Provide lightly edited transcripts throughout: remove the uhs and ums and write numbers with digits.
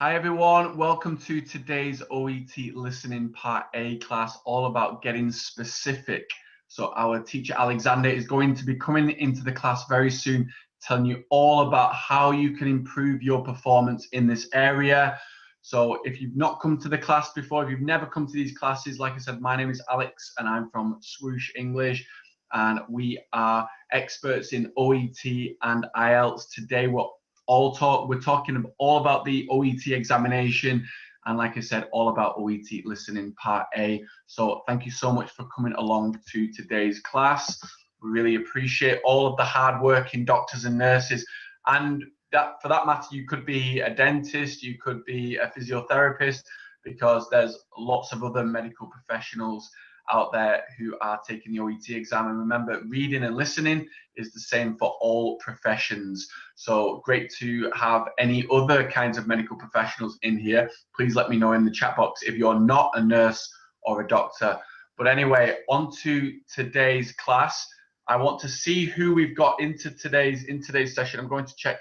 Hi everyone, welcome to today's OET Listening Part A class, all about getting specific. So our teacher Alexander is going to be coming into the class very soon, telling you all about how you can improve your performance in this area. So if you've not come to the class before, if you've never come to these classes, like I said, my name is Alex and I'm from Swoosh English, and we are experts in OET and IELTS. Today we're talking all about the OET examination, and like I said, all about OET listening part A. So thank you so much for coming along to today's class. We really appreciate all of the hard-working doctors and nurses, and that for that matter, you could be a dentist, you could be a physiotherapist, because there's lots of other medical professionals out there who are taking the OET exam. And remember, reading and listening is the same for all professions. So great to have any other kinds of medical professionals in here. Please let me know in the chat box if you're not a nurse or a doctor. But anyway, on to today's class. I want to see who we've got in today's session. I'm going to check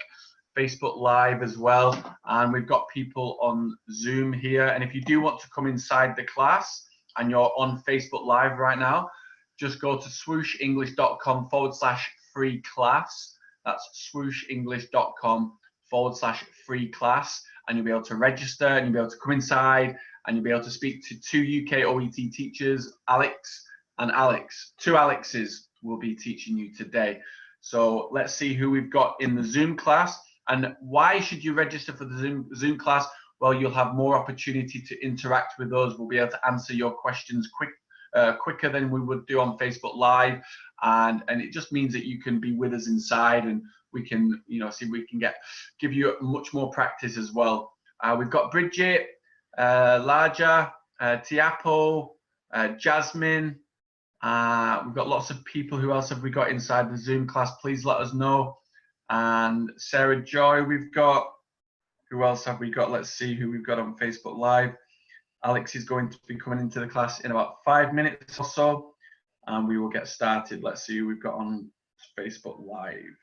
Facebook Live as well, and we've got people on Zoom here. And if you do want to come inside the class and you're on Facebook Live right now, just go to swooshenglish.com/free class. That's swooshenglish.com/free class, and you'll be able to register and you'll be able to come inside and you'll be able to speak to two UK OET teachers, Alex and Alex. Two Alexes will be teaching you today. So let's see who we've got in the Zoom class. And why should you register for the Zoom class? Well, you'll have more opportunity to interact with us. We'll be able to answer your questions quicker than we would do on Facebook Live, and it just means that you can be with us inside, and we can, see we can give you much more practice as well. We've got Bridget, Larja, Tiapo, Jasmine. We've got lots of people. Who else have we got inside the Zoom class? Please let us know. And Sarah Joy, we've got. Who else have we got? Let's see who we've got on Facebook Live. Alex is going to be coming into the class in about 5 minutes or so, and we will get started. Let's see who we've got on Facebook Live.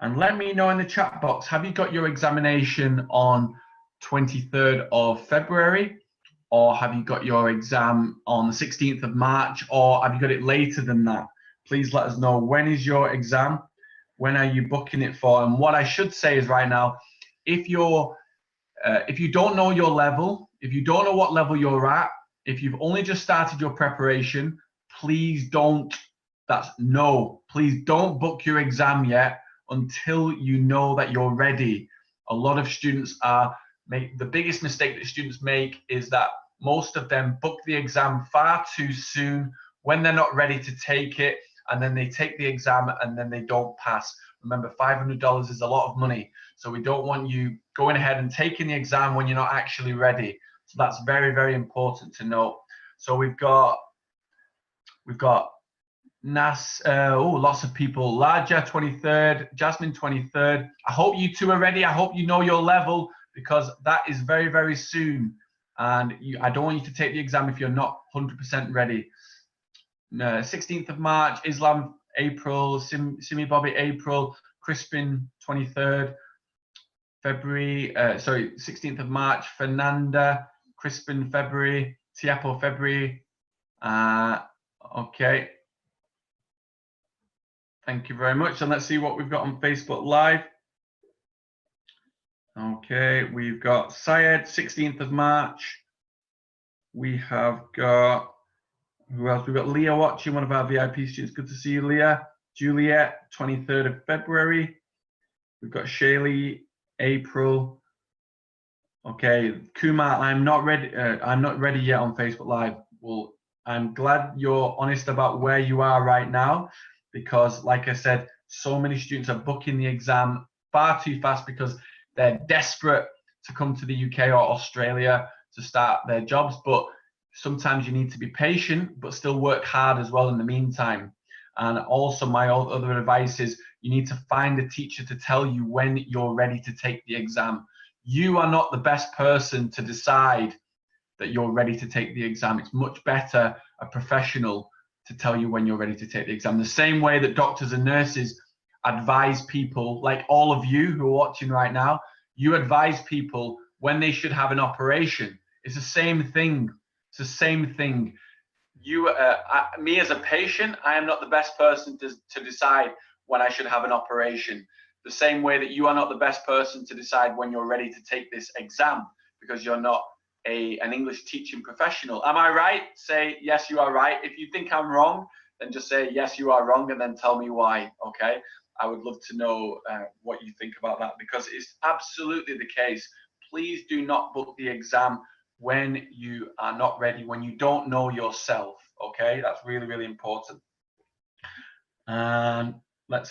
And let me know in the chat box, have you got your examination on 23rd of February? Or have you got your exam on the 16th of March? Or have you got it later than that? Please let us know. When is your exam? When are you booking it for? And what I should say is right now, if you don't know your level, if you don't know what level you're at, if you've only just started your preparation, please don't book your exam yet until you know that you're ready. A lot of students the biggest mistake that students make is that most of them book the exam far too soon when they're not ready to take it, and then they take the exam and then they don't pass. Remember, $500 is a lot of money, so we don't want you going ahead and taking the exam when you're not actually ready. So that's very, very important to note. So we've got Nas, lots of people. Larja 23rd, Jasmine 23rd. I hope you two are ready. I hope you know your level, because that is very, very soon. And I don't want you to take the exam if you're not 100% ready. 16th of March, Islam April, Simi Bobby April, Crispin 23rd, February, 16th of March, Fernanda, Crispin February, Tiapo February. Okay. Thank you very much. And let's see what we've got on Facebook Live. Okay, we've got Syed, 16th of March. We have got, who else? We've got Leah watching, one of our VIP students. Good to see you, Leah. Juliet, 23rd of February. We've got Shaylee, April. Okay, Kumar, I'm not ready yet on Facebook Live. Well, I'm glad you're honest about where you are right now, because like I said, so many students are booking the exam far too fast because they're desperate to come to the UK or Australia to start their jobs. But sometimes you need to be patient, but still work hard as well in the meantime. And also, my other advice is you need to find a teacher to tell you when you're ready to take the exam. You are not the best person to decide that you're ready to take the exam. It's much better a professional to tell you when you're ready to take the exam. The same way that doctors and nurses advise people, like all of you who are watching right now, You advise people when they should have an operation. It's the same thing. It's the same thing. Me as a patient, I am not the best person to decide when I should have an operation. The same way that you are not the best person to decide when you're ready to take this exam, because you're not an English teaching professional. Am I right? Say, yes, you are right. If you think I'm wrong, then just say, yes, you are wrong, and then tell me why, okay? I would love to know what you think about that, because it's absolutely the case. Please do not book the exam when you are not ready, when you don't know yourself, okay? That's really, really important. And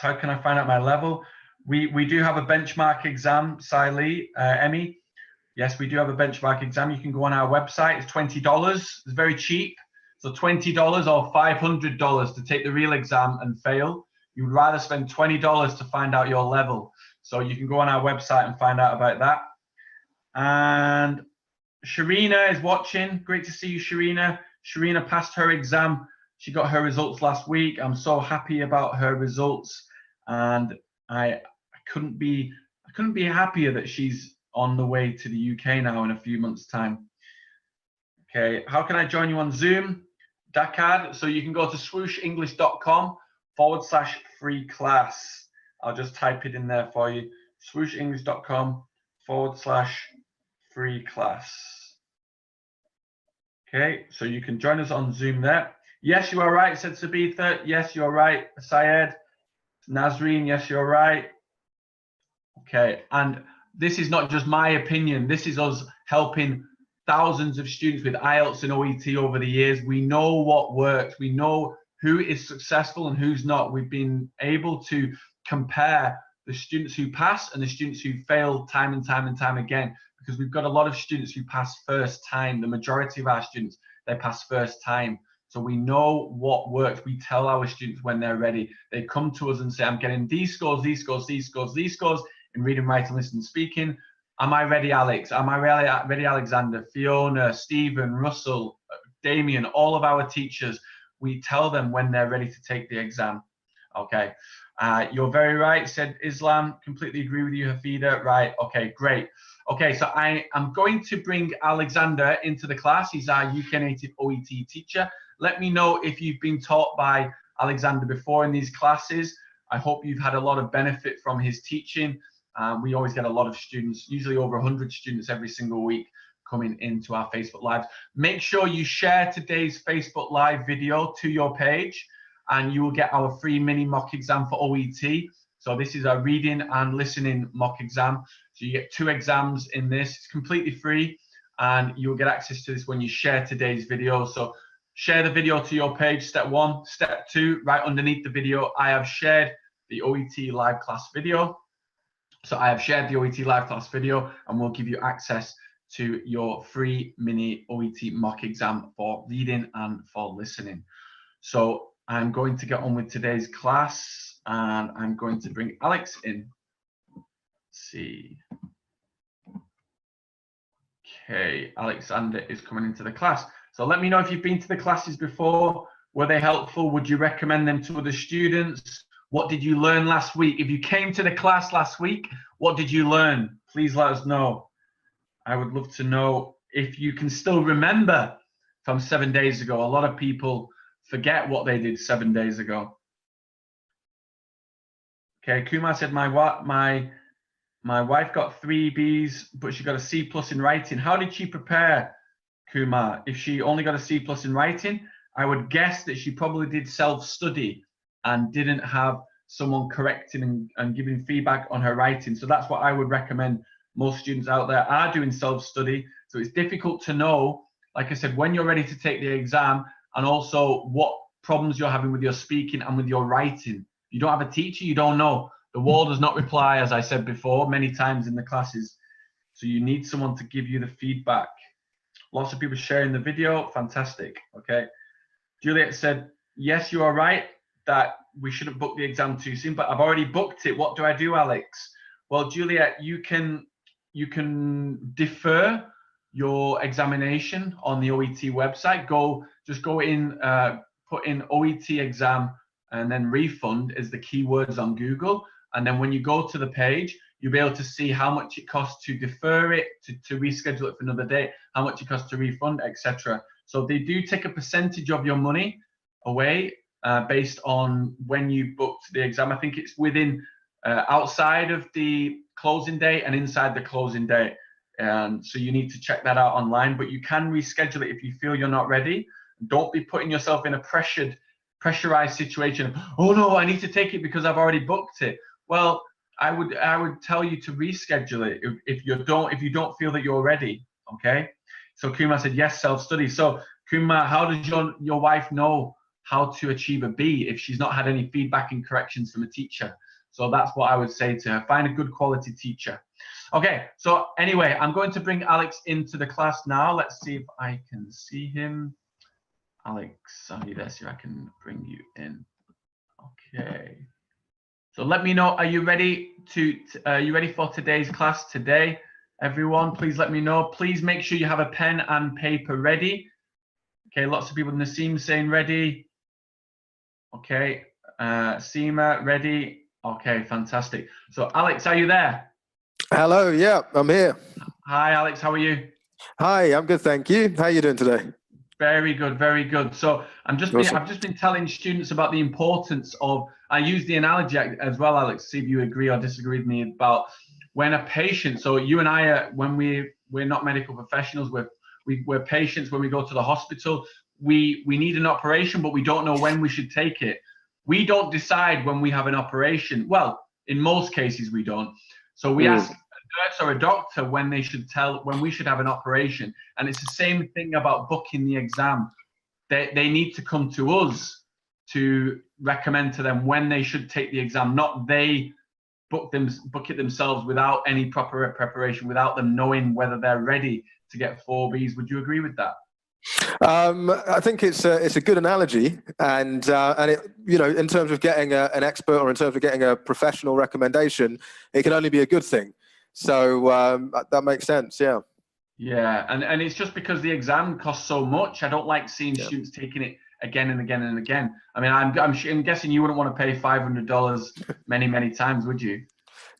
how can I find out my level? We do have a benchmark exam, Siley, Emmy. Yes, we do have a benchmark exam. You can go on our website. It's $20. It's very cheap. So $20 or $500 to take the real exam and fail. You would rather spend $20 to find out your level. So you can go on our website and find out about that. And Sharina is watching. Great to see you, Sharina. Sharina passed her exam. She got her results last week. I'm so happy about her results, and I couldn't be happier that she's on the way to the UK now in a few months' time. Okay, how can I join you on Zoom? Dakar, so you can go to swooshenglish.com/free class. I'll just type it in there for you. swooshenglish.com/free class. Okay, so you can join us on Zoom there. Yes, you are right, said Sabitha. Yes, you're right, Syed. Nazreen, yes, you're right. Okay, and this is not just my opinion. This is us helping thousands of students with IELTS and OET over the years. We know what works. We know who is successful and who's not. We've been able to compare the students who pass and the students who fail time and time and time again, because we've got a lot of students who pass first time. The majority of our students, they pass first time. So we know what works. We tell our students when they're ready. They come to us and say, I'm getting these scores, these scores, these scores, these scores in reading, writing, listening, speaking. Am I ready, Alex? Am I ready, Alexander? Fiona, Stephen, Russell, Damien, all of our teachers, we tell them when they're ready to take the exam. Okay. You're very right, said Islam. Completely agree with you, Hafida. Right. Okay, great. Okay, so I am going to bring Alexander into the class. He's our UK native OET teacher. Let me know if you've been taught by Alexander before in these classes. I hope you've had a lot of benefit from his teaching. We always get a lot of students, usually over 100 students every single week coming into our Facebook Lives. Make sure you share today's Facebook Live video to your page, and you will get our free mini mock exam for OET. So this is a reading and listening mock exam. So you get 2 exams in this. It's completely free, and you'll get access to this when you share today's video. So share the video to your page, step 1. Step 2, right underneath the video, I have shared the OET live class video. So I have shared the OET live class video, and we'll give you access to your free mini OET mock exam for reading and for listening. So I'm going to get on with today's class, and I'm going to bring Alex in. Let's see. Okay, Alexander is coming into the class. So let me know if you've been to the classes before. Were they helpful? Would you recommend them to other students? What did you learn last week? If you came to the class last week, what did you learn? Please let us know. I would love to know if you can still remember from 7 days ago. A lot of people forget what they did 7 days ago. Okay, Kumar said, my wife got 3 Bs, but she got a C+ in writing. How did she prepare, Kumar? If she only got a C+ in writing, I would guess that she probably did self-study and didn't have someone correcting and giving feedback on her writing. So that's what I would recommend. Most students out there are doing self-study. So it's difficult to know, like I said, when you're ready to take the exam, and also what problems you're having with your speaking and with your writing. You don't have a teacher, you don't know. The wall does not reply, as I said before, many times in the classes. So you need someone to give you the feedback. Lots of people sharing the video, fantastic, okay. Juliet said, yes, you are right that we shouldn't book the exam too soon, but I've already booked it. What do I do, Alex? Well, Juliet, you can defer your examination on the OET website. Just go in, put in OET exam and then refund as the keywords on Google. And then when you go to the page, You'll be able to see how much it costs to defer it, to reschedule it for another day, how much it costs to refund, etc. So they do take a percentage of your money away based on when you booked the exam. I think it's within outside of the closing day and inside the closing day. And so you need to check that out online, but you can reschedule it if you feel you're not ready. Don't be putting yourself in a pressurized situation. Oh no, I need to take it because I've already booked it. Well, I would tell you to reschedule it if you don't feel that you're ready. Okay. So Kumar said yes, self-study. So Kumar, how does your wife know how to achieve a B if she's not had any feedback and corrections from a teacher? So that's what I would say to her. Find a good quality teacher. Okay, so anyway, I'm going to bring Alex into the class now. Let's see if I can see him. Alex, are you there? So I can bring you in. Okay. So let me know, are you ready for today's class today? Everyone, please let me know. Please make sure you have a pen and paper ready. Okay, lots of people, Naseem saying ready. Okay, Seema, ready. Okay, fantastic. So Alex, are you there? Hello, yeah, I'm here. Hi, Alex, how are you? Hi, I'm good, thank you. How are you doing today? Very good, very good. So I've just been telling students about the importance of, I use the analogy as well, Alex, see if you agree or disagree with me, about when a patient, so you and I are, when we're not medical professionals, we're patients. When we go to the hospital, we need an operation, but we don't know when we should take it. We don't decide when we have an operation. Well, in most cases we don't. So we ask a nurse or a doctor when we should have an operation. And it's the same thing about booking the exam. They need to come to us to recommend to them when they should take the exam, not they book it themselves without any proper preparation, without them knowing whether they're ready to get 4Bs. Would you agree with that? I think it's a good analogy, and it, you know, in terms of getting an expert or in terms of getting a professional recommendation, it can only be a good thing. So that makes sense, yeah. Yeah, and it's just because the exam costs so much. I don't like seeing students taking it again and again and again. I mean, I'm guessing you wouldn't want to pay $500 many times, would you?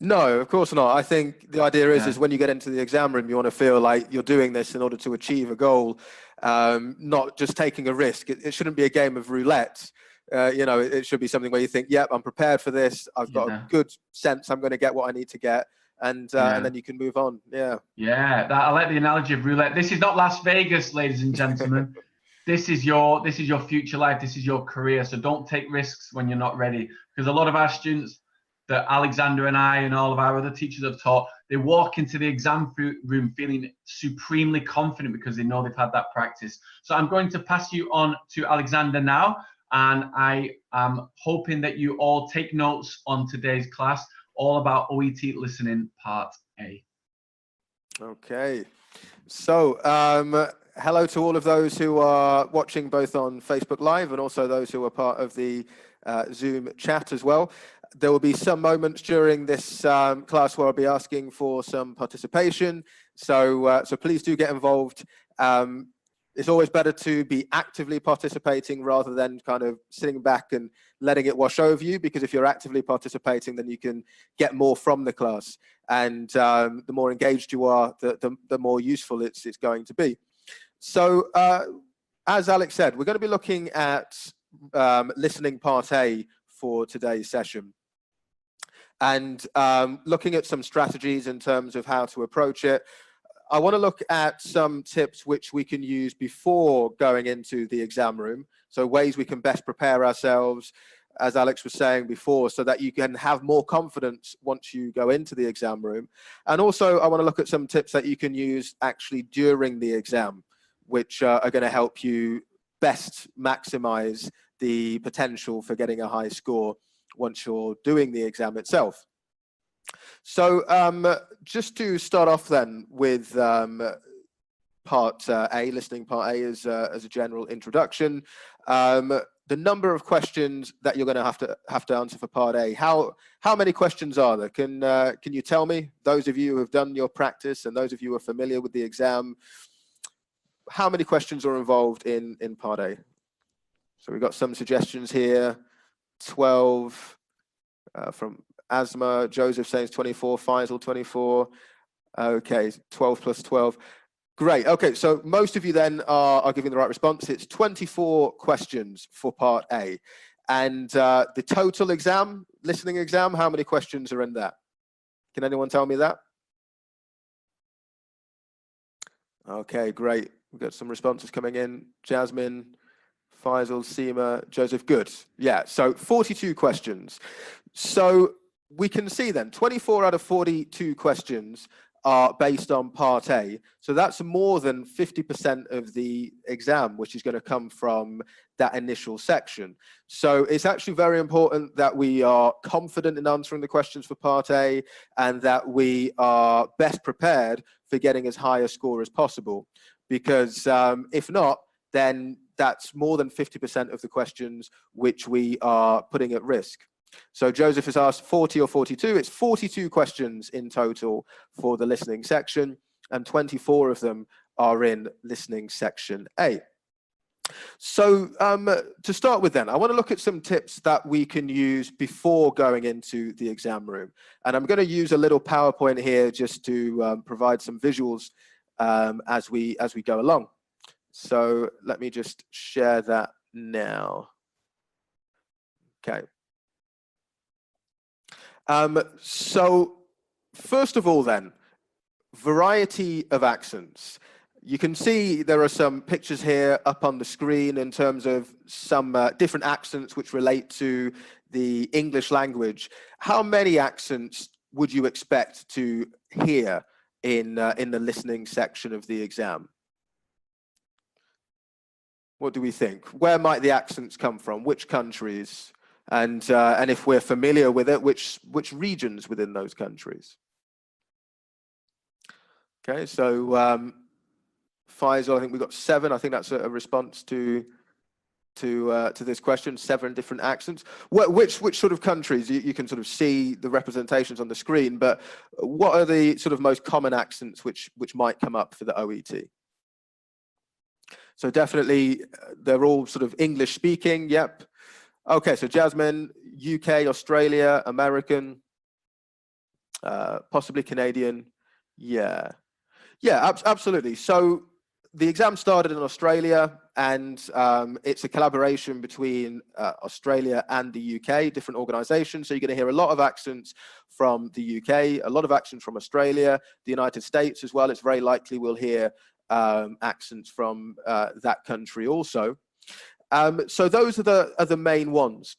No, of course not. I think the idea is when you get into the exam room, you want to feel like you're doing this in order to achieve a goal, not just taking a risk. It shouldn't be a game of roulette. You know, it should be something where you think, yep, I'm prepared for this. I've got a good sense I'm going to get what I need to get. And then you can move on. Yeah. Yeah, I like the analogy of roulette. This is not Las Vegas, ladies and gentlemen. This is your future life. This is your career. So don't take risks when you're not ready. Because a lot of our students that Alexander and I and all of our other teachers have taught, they walk into the exam room feeling supremely confident because they know they've had that practice. So I'm going to pass you on to Alexander now. And I am hoping that you all take notes on today's class, all about OET listening part A. Okay. So hello to all of those who are watching both on Facebook Live and also those who are part of the Zoom chat as well. There will be some moments during this class where I'll be asking for some participation. So please do get involved. It's always better to be actively participating rather than kind of sitting back and letting it wash over you, because if you're actively participating, then you can get more from the class. And the more engaged you are, the more useful it's going to be. So as Alex said, we're going to be looking at listening part A for today's session. And looking at some strategies in terms of how to approach it. I want to look at some tips which we can use before going into the exam room. So ways we can best prepare ourselves, as Alex was saying before, so that you can have more confidence once you go into the exam room. And also I want to look at some tips that you can use actually during the exam, which are going to help you best maximize the potential for getting a high score once you're doing the exam itself. So just to start off then with part A, listening part A as a general introduction, the number of questions that you're going to have to answer for part A. How many questions are there? Can you tell me, those of you who have done your practice and those of you who are familiar with the exam, how many questions are involved in part A? So we've got some suggestions here, 12 from Asma, Joseph saying 24, Faisal 24. Okay, 12 plus 12. Great. Okay, so most of you then are giving the right response. It's 24 questions for part A. And the total exam, listening exam, how many questions are in that? Can anyone tell me that? Okay, great. We've got some responses coming in. Jasmine, Faisal, Seema, Joseph, good. Yeah, so 42 questions. So we can see then 24 out of 42 questions are based on part A. So that's more than 50% of the exam, which is going to come from that initial section. So it's actually very important that we are confident in answering the questions for part A and that we are best prepared for getting as high a score as possible. Because if not, then that's more than 50% of the questions which we are putting at risk. So Joseph has asked 40 or 42. It's 42 questions in total for the listening section, and 24 of them are in listening section A. So to start with then, I want to look at some tips that we can use before going into the exam room. And I'm going to use a little PowerPoint here just to provide some visuals as we go along. So let me just share that now. Okay. So first of all then, variety of accents. You can see there are some pictures here up on the screen in terms of some different accents which relate to the English language. How many accents would you expect to hear in the listening section of the exam? What do we think? Where might the accents come from? Which countries? And if we're familiar with it, which regions within those countries? Okay, so Faisal, I think we've got 7. I think that's a response to this question. 7 different accents. Which sort of countries? You can sort of see the representations on the screen, but what are the sort of most common accents which might come up for the OET? So definitely, they're all sort of English speaking. Yep. Okay, so Jasmine, UK, Australia, American, possibly Canadian. Yeah, absolutely. So the exam started in Australia, and it's a collaboration between Australia and the UK, different organizations. So you're going to hear a lot of accents from the UK, a lot of accents from Australia, the United States as well. It's very likely we'll hear accents from that country also. So those are the main ones.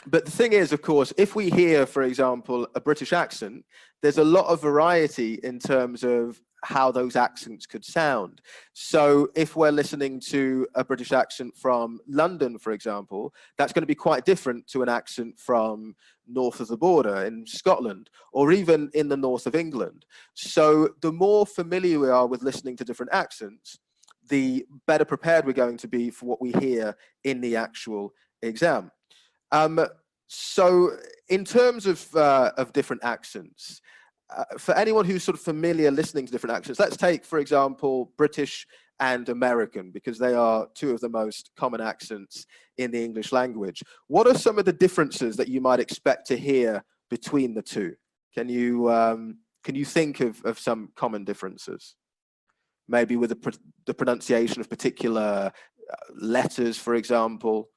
But the thing is, of course, if we hear, for example, a British accent, there's a lot of variety in terms of how those accents could sound. So if we're listening to a British accent from London, for example, that's going to be quite different to an accent from north of the border in Scotland, or even in the north of England. So the more familiar we are with listening to different accents, the better prepared we're going to be for what we hear in the actual exam. So in terms of different accents, for anyone who's sort of familiar listening to different accents, let's take, for example, British and American, because they are 2 of the most common accents in the English language. What are some of the differences that you might expect to hear between the 2? Can you think of some common differences? Maybe with the pronunciation of particular letters, for example.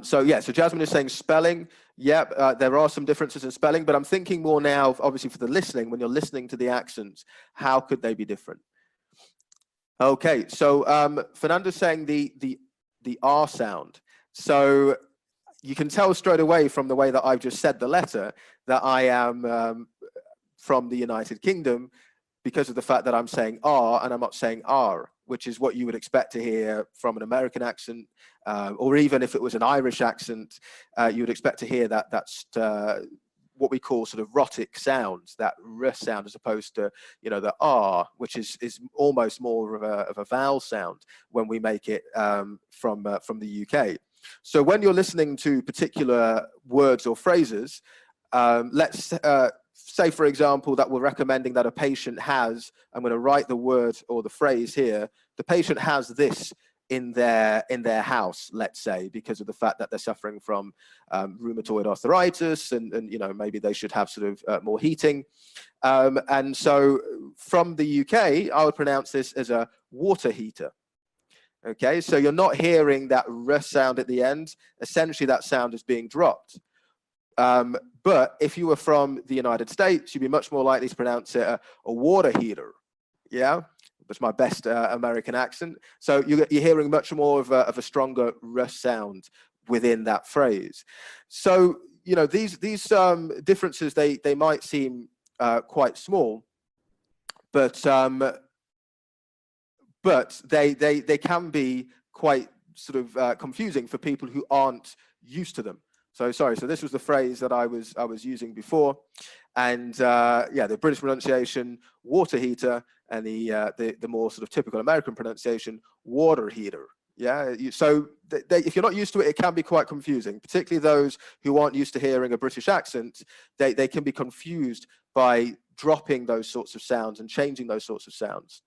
So Jasmine is saying spelling. Yeah, there are some differences in spelling, but I'm thinking more now, obviously, for the listening, when you're listening to the accents, how could they be different? Okay, so Fernando's saying the R sound. So you can tell straight away from the way that I've just said the letter that I am from the United Kingdom, because of the fact that I'm saying R and I'm not saying R, which is what you would expect to hear from an American accent, or even if it was an Irish accent, you would expect to hear that's what we call sort of rhotic sounds, that R sound, as opposed to, you know, the R, which is almost more of a vowel sound when we make it from the UK. So when you're listening to particular words or phrases, let's say, for example, that we're recommending that a patient has, I'm going to write the word or the phrase here, the patient has this in their house, let's say, because of the fact that they're suffering from rheumatoid arthritis, and you know, maybe they should have sort of more heating. And so from the UK, I would pronounce this as a water heater. Okay, so you're not hearing that r sound at the end. Essentially, that sound is being dropped. But if you were from the United States, you'd be much more likely to pronounce it a water heater. Yeah, that's my best American accent. So you're hearing much more of a stronger r sound within that phrase. So you know, these differences, they might seem quite small, but they can be quite sort of confusing for people who aren't used to them. So sorry, so this was the phrase that I was using before, and yeah, the British pronunciation, water heater, and the more sort of typical American pronunciation, water heater. Yeah, so if you're not used to it, it can be quite confusing, particularly those who aren't used to hearing a British accent. They can be confused by dropping those sorts of sounds and changing those sorts of sounds.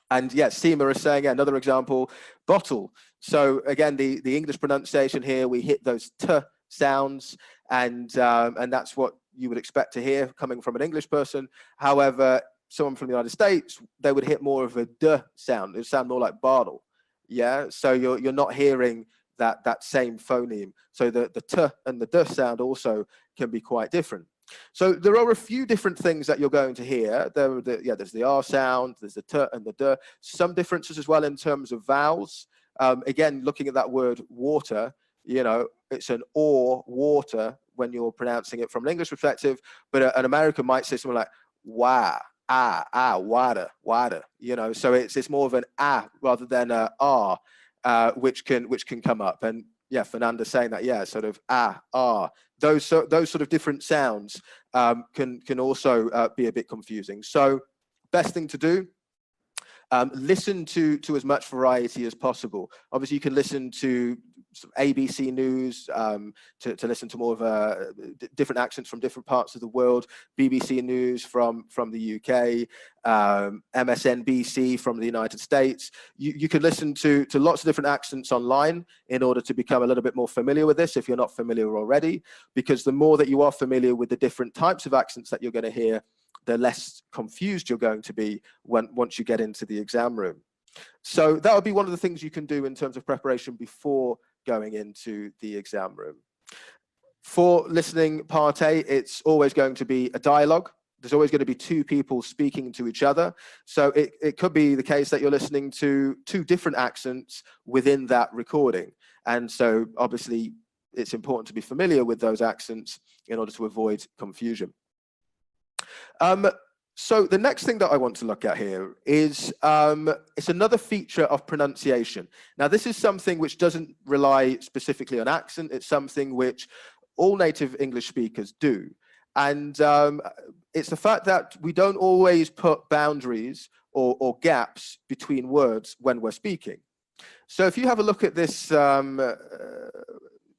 And yes, Seema is saying, yeah, another example, bottle. So again, the English pronunciation here, we hit those t sounds, and that's what you would expect to hear coming from an English person. However, someone from the United States, they would hit more of a d sound. It would sound more like bottle. Yeah, so you're not hearing that same phoneme. So the t and the d sound also can be quite different. So there are a few different things that you're going to hear. There's the R sound, there's the t and the d. Some differences as well in terms of vowels. Again, looking at that word water, you know, it's an or, water, when you're pronouncing it from an English perspective, but an American might say something like wa, water, water, you know, so it's more of an rather than a r, which can come up. And yeah, Fernanda's saying that, yeah, sort of those sort of different sounds can also be a bit confusing. So best thing to do, listen to as much variety as possible. Obviously, you can listen to some ABC News, to listen to more of different accents from different parts of the world, BBC News from the UK, MSNBC from the United States. You could listen to lots of different accents online in order to become a little bit more familiar with this if you're not familiar already, because the more that you are familiar with the different types of accents that you're going to hear, the less confused you're going to be once you get into the exam room. So that would be one of the things you can do in terms of preparation before going into the exam room. For listening part A, it's always going to be a dialogue. There's always going to be two people speaking to each other. So it could be the case that you're listening to two different accents within that recording. And so obviously it's important to be familiar with those accents in order to avoid confusion. So the next thing that I want to look at here is it's another feature of pronunciation. Now, this is something which doesn't rely specifically on accent. It's something which all native English speakers do. And it's the fact that we don't always put boundaries or gaps between words when we're speaking. So if you have a look at this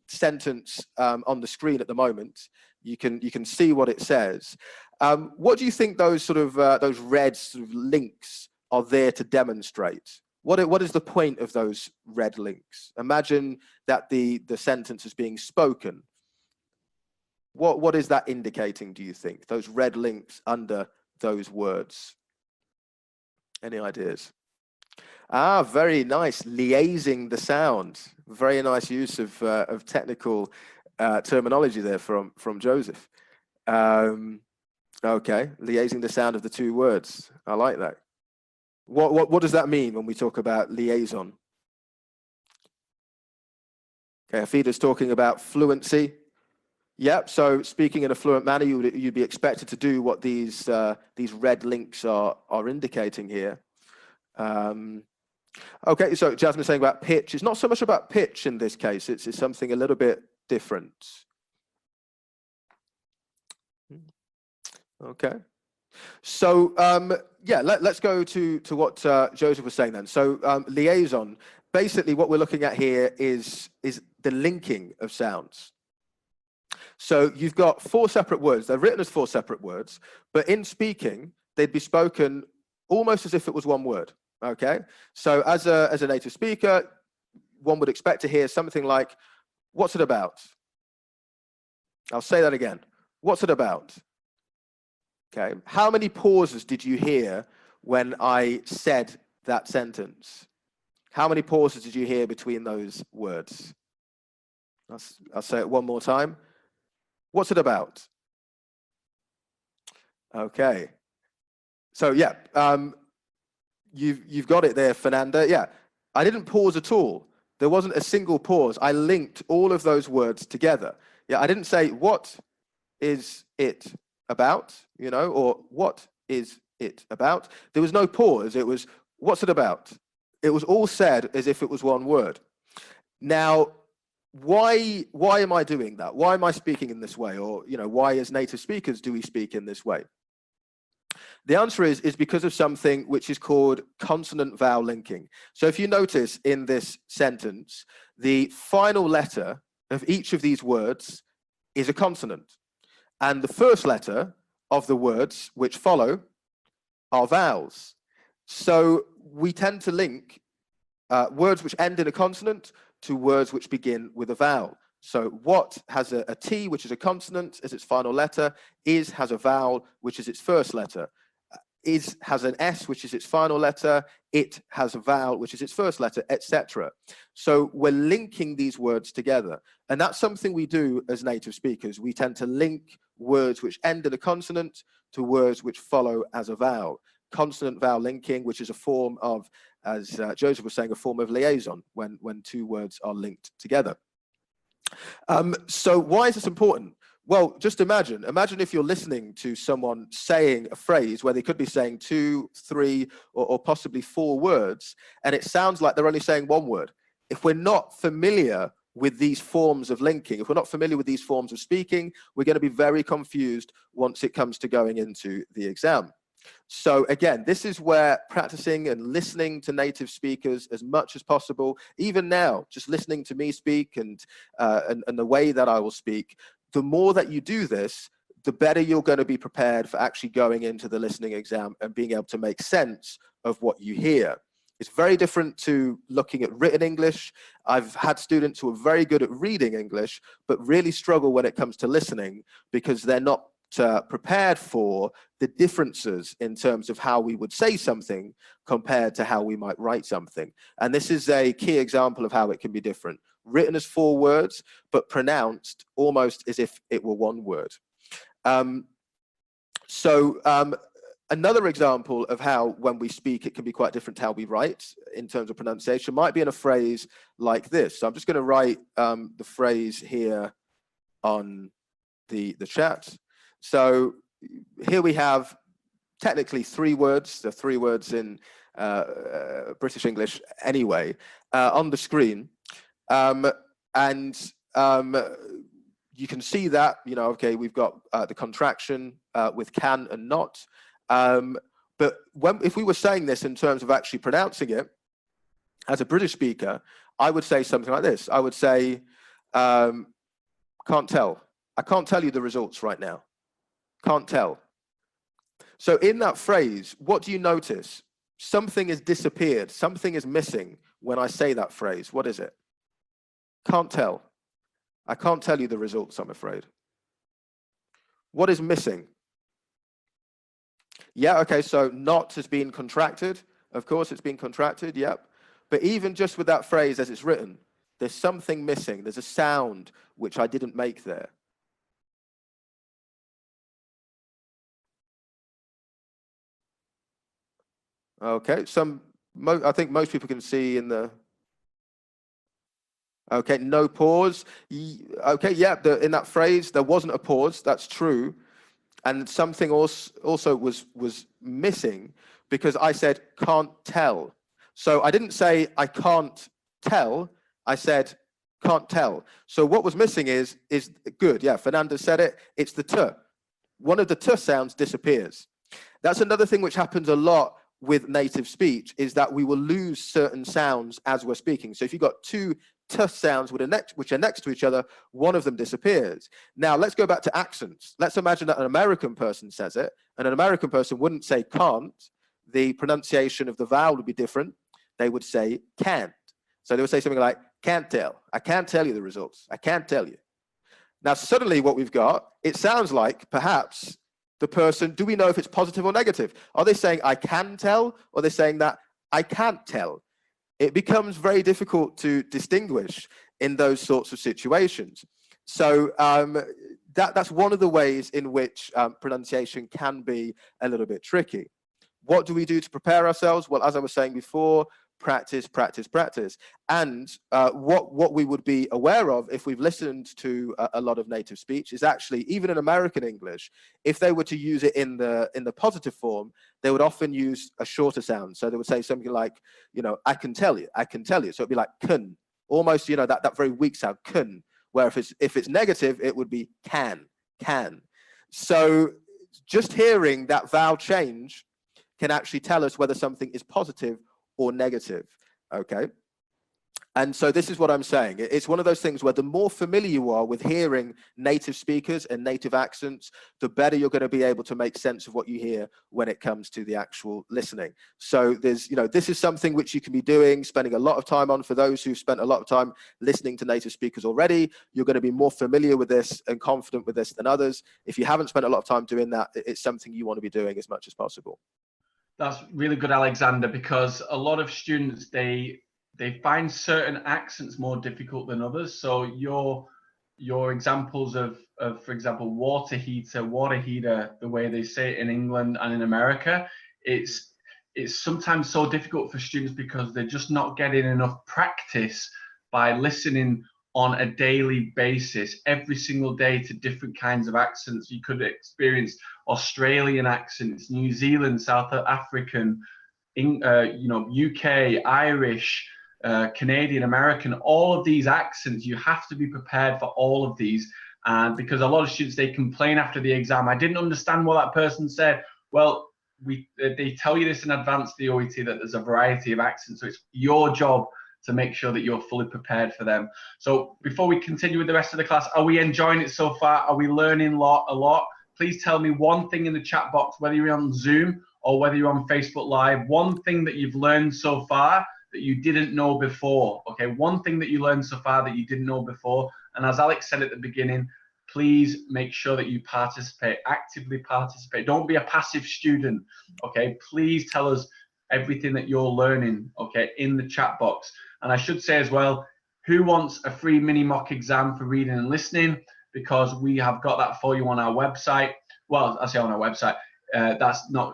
sentence on the screen at the moment, you can see what it says. What do you think those sort of those red sort of links are there to demonstrate? What is the point of those red links? Imagine that the sentence is being spoken. What is that indicating, do you think? Those red links under those words. Any ideas? Very nice. Liaising the sound. Very nice use of technical terminology there from Joseph. Okay, liaising the sound of the two words. I like that. What does that mean when we talk about liaison? Okay, Afida's talking about fluency. Yep, so speaking in a fluent manner, you'd be expected to do what these red links are indicating here. Okay, so Jasmine's saying about pitch. It's not so much about pitch in this case. It's something a little bit different. Okay, so yeah, let's go to what Joseph was saying then. So liaison, basically what we're looking at here is the linking of sounds. So you've got four separate words. They're written as four separate words, but in speaking, they'd be spoken almost as if it was one word. Okay, so as a native speaker, one would expect to hear something like, what's it about? I'll say that again. What's it about? Okay, how many pauses did you hear when I said that sentence? How many pauses did you hear between those words? I'll say it one more time. What's it about? Okay. So yeah, you've got it there, Fernanda. Yeah, I didn't pause at all. There wasn't a single pause. I linked all of those words together. Yeah, I didn't say, what is it about? You know, or what is it about? There was no pause. It was, what's it about? It was all said as if it was one word. Now, why am I doing that? Why am I speaking in this way? Or, you know, why as native speakers do we speak in this way? The answer is because of something which is called consonant vowel linking. So if you notice in this sentence, the final letter of each of these words is a consonant. And the first letter of the words which follow are vowels. So we tend to link words which end in a consonant to words which begin with a vowel. So what has a T, which is a consonant, as its final letter. Is has a vowel, which is its first letter. Is has an S, which is its final letter. It has a vowel, which is its first letter, etc. So we're linking these words together. And that's something we do as native speakers. We tend to link words which end in a consonant to words which follow as a vowel. Consonant vowel linking, which is a form of, as Joseph was saying, a form of liaison when two words are linked together. So why is this important? Well, just imagine if you're listening to someone saying a phrase where they could be saying 2, 3, or possibly 4 words, and it sounds like they're only saying one word. If we're not familiar with these forms of linking, if we're not familiar with these forms of speaking, we're going to be very confused once it comes to going into the exam. So again, this is where practicing and listening to native speakers as much as possible, even now, just listening to me speak and the way that I will speak, the more that you do this, the better you're going to be prepared for actually going into the listening exam and being able to make sense of what you hear. It's very different to looking at written English. I've had students who are very good at reading English, but really struggle when it comes to listening because they're not prepared for the differences in terms of how we would say something compared to how we might write something. And this is a key example of how it can be different. Written as 4 words, but pronounced almost as if it were one word. Another example of how when we speak it can be quite different to how we write in terms of pronunciation might be in a phrase like this. So I'm just going to write the phrase here on the chat. So here we have technically 3 words. There are 3 words in British English anyway on the screen. You can see that, you know, okay, we've got the contraction with can and not. But if we were saying this in terms of actually pronouncing it, as a British speaker, I would say something like this. I would say, can't tell. I can't tell you the results right now. Can't tell. So in that phrase, what do you notice? Something has disappeared. Something is missing when I say that phrase. What is it? Can't tell. I can't tell you the results, I'm afraid. What is missing? Yeah, okay, so not has been contracted. Of course, it's been contracted, yep. But even just with that phrase as it's written, there's something missing. There's a sound which I didn't make there. Okay, I think most people can see in the... Okay, no pause. Okay, yeah, in that phrase, there wasn't a pause, that's true. And something also was missing because I said, can't tell. So I didn't say, I can't tell, I said, can't tell. So what was missing is good, yeah, Fernanda said it, it's the t. One of the t sounds disappears. That's another thing which happens a lot with native speech, is that we will lose certain sounds as we're speaking. So if you've got 2 t sounds which are next to each other, one of them disappears. Now let's go back to accents. Let's imagine that an American person says it, and an American person wouldn't say can't, the pronunciation of the vowel would be different. They would say can't. So they would say something like, can't tell. I can't tell you the results. I can't tell you. Now, suddenly what we've got, it sounds like perhaps the person, do we know if it's positive or negative? Are they saying I can tell, or are they saying that I can't tell? It becomes very difficult to distinguish in those sorts of situations. So that's one of the ways in which pronunciation can be a little bit tricky. What do we do to prepare ourselves? Well, as I was saying before, practice, practice, practice. And what we would be aware of if we've listened to a lot of native speech is actually, even in American English, if they were to use it in the positive form, they would often use a shorter sound. So they would say something like, you know, I can tell you, I can tell you. So it'd be like kun, almost, you know, that very weak sound, kun, where if it's negative, it would be can. So just hearing that vowel change can actually tell us whether something is positive or negative, okay? And so this is what I'm saying. It's one of those things where the more familiar you are with hearing native speakers and native accents, the better you're going to be able to make sense of what you hear when it comes to the actual listening. So there's, you know, this is something which you can be doing, spending a lot of time on. For those who've spent a lot of time listening to native speakers already, you're going to be more familiar with this and confident with this than others. If you haven't spent a lot of time doing that, it's something you want to be doing as much as possible. That's really good, Alexander, because a lot of students, they find certain accents more difficult than others. So your examples of, for example, water heater, the way they say it in England and in America, it's sometimes so difficult for students because they're just not getting enough practice by listening on a daily basis, every single day, to different kinds of accents. You could experience Australian accents, New Zealand, South African, you know, UK, Irish, Canadian, American, all of these accents. You have to be prepared for all of these. And because a lot of students, they complain after the exam, I didn't understand what that person said. Well, they tell you this in advance, the OET, that there's a variety of accents. So it's your job to make sure that you're fully prepared for them. So before we continue with the rest of the class, are we enjoying it so far? Are we learning a lot? Please tell me one thing in the chat box, whether you're on Zoom or whether you're on Facebook Live, one thing that you've learned so far that you didn't know before. Okay, one thing that you learned so far that you didn't know before. And as Alex said at the beginning, please make sure that you participate, actively participate. Don't be a passive student. Okay, please tell us everything that you're learning, okay, in the chat box. And I should say as well, who wants a free mini mock exam for reading and listening? Because we have got that for you on our website. Well, I say on our website. That's not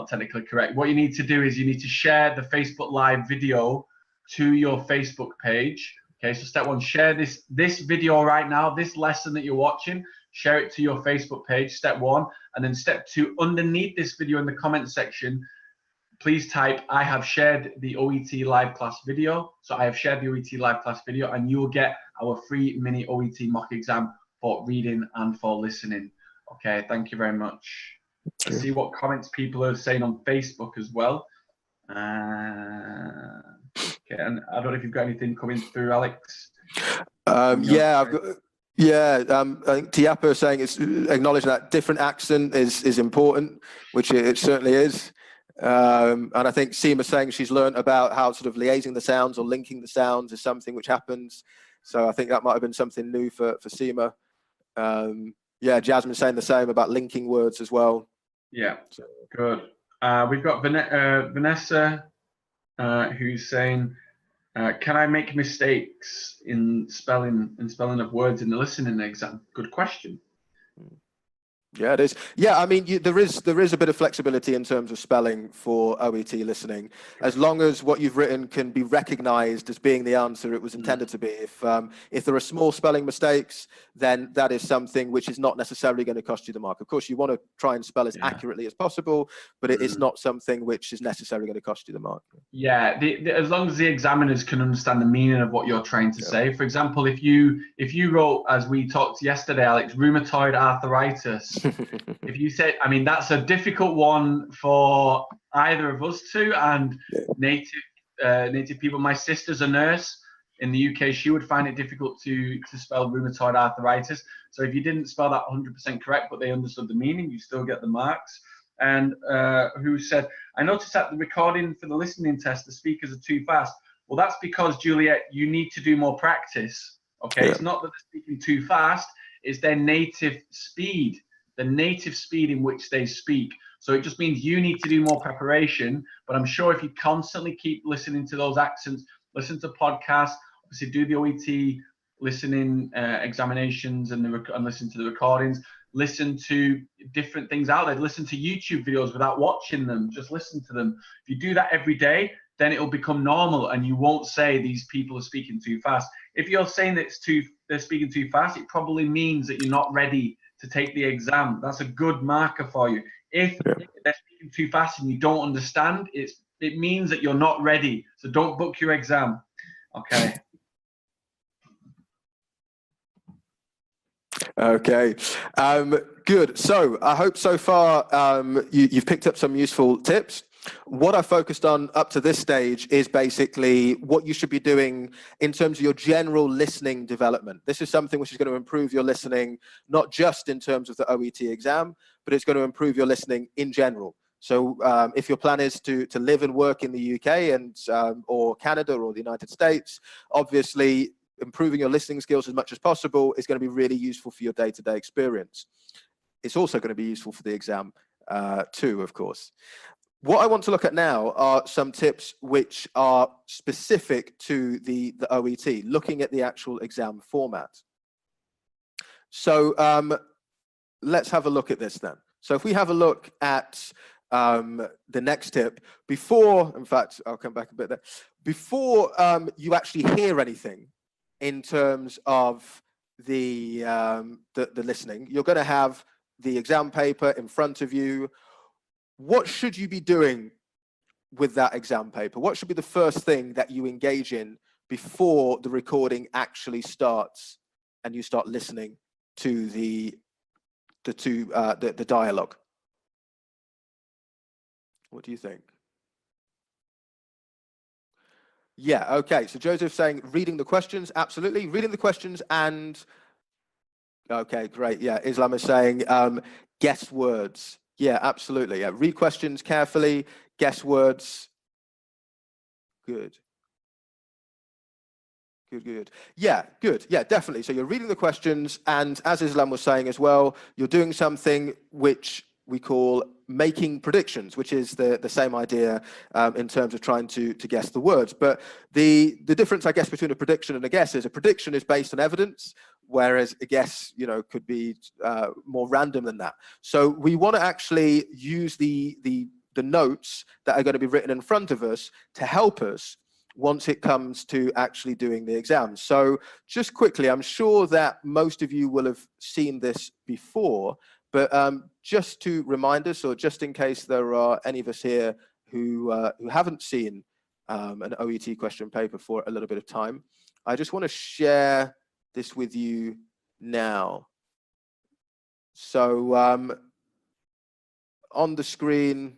technically correct. What you need to do is you need to share the Facebook Live video to your Facebook page. Okay, so step one, share this video right now, this lesson that you're watching, share it to your Facebook page, step one. And then step two, underneath this video in the comment section, please type, I have shared the OET live class video. So I have shared the OET live class video, and you will get our free mini OET mock exam for reading and for listening. Okay, thank you very much. Let's see what comments people are saying on Facebook as well. Okay, and I don't know if you've got anything coming through, Alex. Yeah, I've got. Yeah, I think Tiapa is saying it's acknowledging that different accent is important, which it certainly is. And I think Seema saying she's learned about how sort of liaising the sounds or linking the sounds is something which happens. So I think that might have been something new for Seema. Yeah, Jasmine saying the same about linking words as well. Yeah, so good. We've got Vanessa who's saying, can I make mistakes in spelling of words in the listening exam? Good question. Yeah, it is. Yeah, I mean, there is a bit of flexibility in terms of spelling for OET listening, as long as what you've written can be recognised as being the answer it was intended to be. If there are small spelling mistakes, then that is something which is not necessarily going to cost you the mark. Of course, you want to try and spell as accurately as possible, but it's not something which is necessarily going to cost you the mark. Yeah, as long as the examiners can understand the meaning of what you're trying to say. For example, if you wrote, as we talked yesterday, Alex, rheumatoid arthritis. If you said, I mean, that's a difficult one for either of us two and native people. My sister's a nurse in the UK. She would find it difficult to spell rheumatoid arthritis. So if you didn't spell that 100% correct, but they understood the meaning, you still get the marks. and who said, I noticed that the recording for the listening test, the speakers are too fast. Well, that's because, Juliet, you need to do more practice. Okay, yeah. It's not that they're speaking too fast, it's their native speed, the native speed in which they speak. So it just means you need to do more preparation. But I'm sure if you constantly keep listening to those accents, listen to podcasts, obviously do the OET listening examinations and listen to the recordings, listen to different things out there, listen to YouTube videos without watching them, just listen to them. If you do that every day, then it'll become normal and you won't say these people are speaking too fast. If you're saying that they're speaking too fast, it probably means that you're not ready to take the exam. That's a good marker for you. If they're speaking too fast and you don't understand, it means that you're not ready. So don't book your exam. Okay. Okay, good. So I hope so far you've picked up some useful tips. What I focused on up to this stage is basically what you should be doing in terms of your general listening development. This is something which is going to improve your listening, not just in terms of the OET exam, but it's going to improve your listening in general. So if your plan is to live and work in the UK and or Canada or the United States, obviously improving your listening skills as much as possible is going to be really useful for your day-to-day experience. It's also going to be useful for the exam too, of course. What I want to look at now are some tips which are specific to the OET, looking at the actual exam format. So let's have a look at this then. So if we have a look at the next tip, before, in fact, I'll come back a bit there, before you actually hear anything in terms of the listening, you're going to have the exam paper in front of you. What should you be doing with that exam paper? What should be the first thing that you engage in before the recording actually starts and you start listening to the dialogue? What do you think? Yeah, okay. So Joseph's saying reading the questions, absolutely. Reading the questions and, okay, great. Yeah, Islam is saying guess words. Yeah, absolutely. Yeah, read questions carefully, guess words. Good. Good. Yeah, good. Yeah, definitely. So you're reading the questions, and as Islam was saying as well, you're doing something which we call making predictions, which is the same idea in terms of trying to guess the words. But the difference, I guess, between a prediction and a guess is a prediction is based on evidence, whereas a guess, could be more random than that. So we want to actually use the notes that are going to be written in front of us to help us once it comes to actually doing the exam. So just quickly, I'm sure that most of you will have seen this before, but just to remind us, or just in case there are any of us here who haven't seen an OET question paper for a little bit of time, I just want to share this with you now. So on the screen,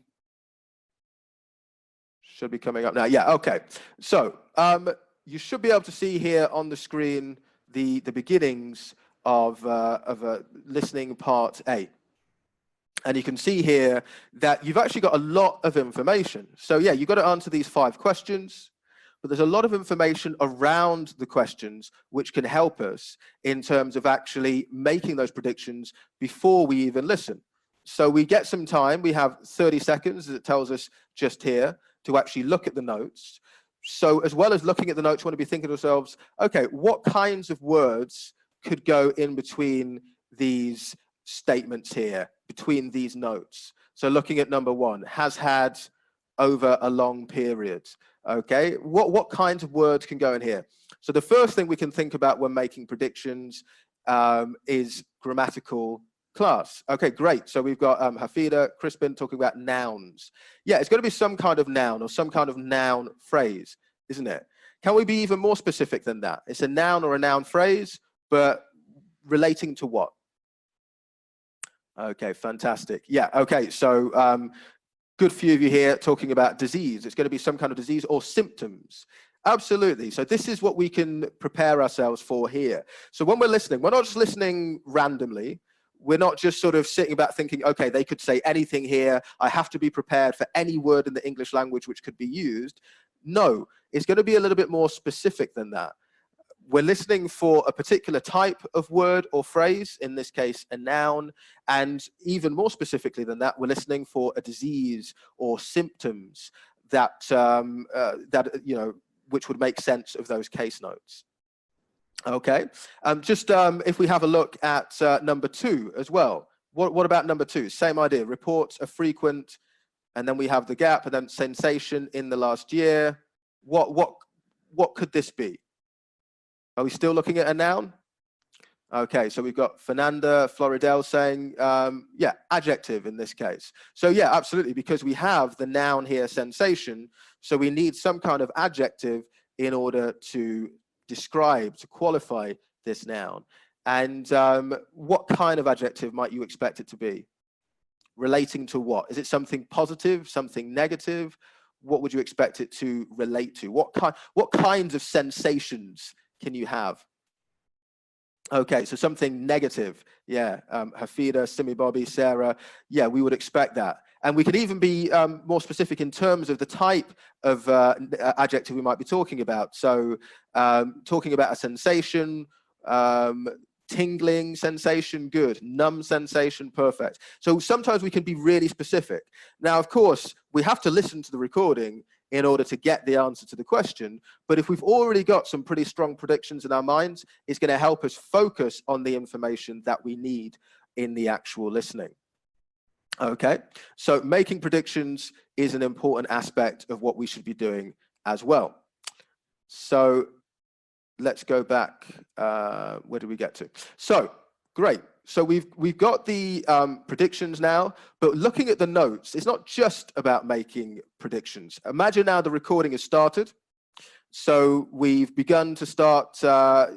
should be coming up now. Yeah, okay. So you should be able to see here on the screen the beginnings of a listening part A. And you can see here that you've actually got a lot of information. So yeah, you've got to answer these 5 questions, but there's a lot of information around the questions which can help us in terms of actually making those predictions before we even listen. So we get some time, we have 30 seconds, as it tells us just here, to actually look at the notes. So as well as looking at the notes, we want to be thinking to ourselves, okay, what kinds of words could go in between these statements here, between these notes? So looking at number 1, has had, over a long period. Okay, what kinds of words can go in here? So the first thing we can think about when making predictions is grammatical class. Okay, great. So we've got Hafida, Crispin talking about nouns. Yeah, it's going to be some kind of noun or some kind of noun phrase, isn't it? Can we be even more specific than that? It's a noun or a noun phrase, but relating to what? Okay, fantastic. Yeah, okay, so good few of you here talking about disease. It's going to be some kind of disease or symptoms. Absolutely. So this is what we can prepare ourselves for here. So when we're listening, we're not just listening randomly. We're not just sort of sitting back thinking, okay, they could say anything here. I have to be prepared for any word in the English language which could be used. No, it's going to be a little bit more specific than that. We're listening for a particular type of word or phrase, in this case, a noun. And even more specifically than that, we're listening for a disease or symptoms that, which would make sense of those case notes. Okay, if we have a look at number 2 as well. What about number 2? Same idea, reports are frequent, and then we have the gap, and then sensation in the last year. What could this be? Are we still looking at a noun? Okay, so we've got Fernanda Floridel saying, yeah, adjective in this case. So yeah, absolutely, because we have the noun here, sensation, so we need some kind of adjective in order to describe, to qualify this noun. And what kind of adjective might you expect it to be? Relating to what? Is it something positive, something negative? What would you expect it to relate to? What kinds of sensations can you have? Okay, so something negative. Yeah, Hafida, Simi Bobby, Sarah. Yeah, we would expect that. And we could even be more specific in terms of the type of adjective we might be talking about. So talking about a sensation, tingling sensation, good. Numb sensation, perfect. So sometimes we can be really specific. Now, of course, we have to listen to the recording in order to get the answer to the question. But if we've already got some pretty strong predictions in our minds, it's going to help us focus on the information that we need in the actual listening. Okay, so making predictions is an important aspect of what we should be doing as well. So let's go back. Where did we get to? So great. So we've got the predictions now, but looking at the notes, it's not just about making predictions. Imagine now the recording has started. So we've begun to start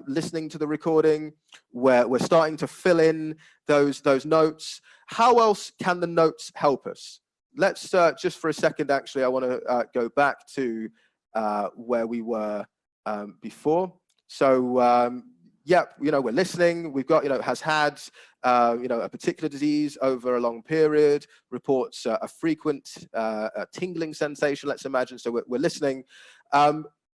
listening to the recording, where we're starting to fill in those notes. How else can the notes help us? Let's just for a second, actually, I want to go back to where we were before. So yeah, we're listening. We've got, has had, a particular disease over a long period, reports a frequent tingling sensation, let's imagine. So we're listening.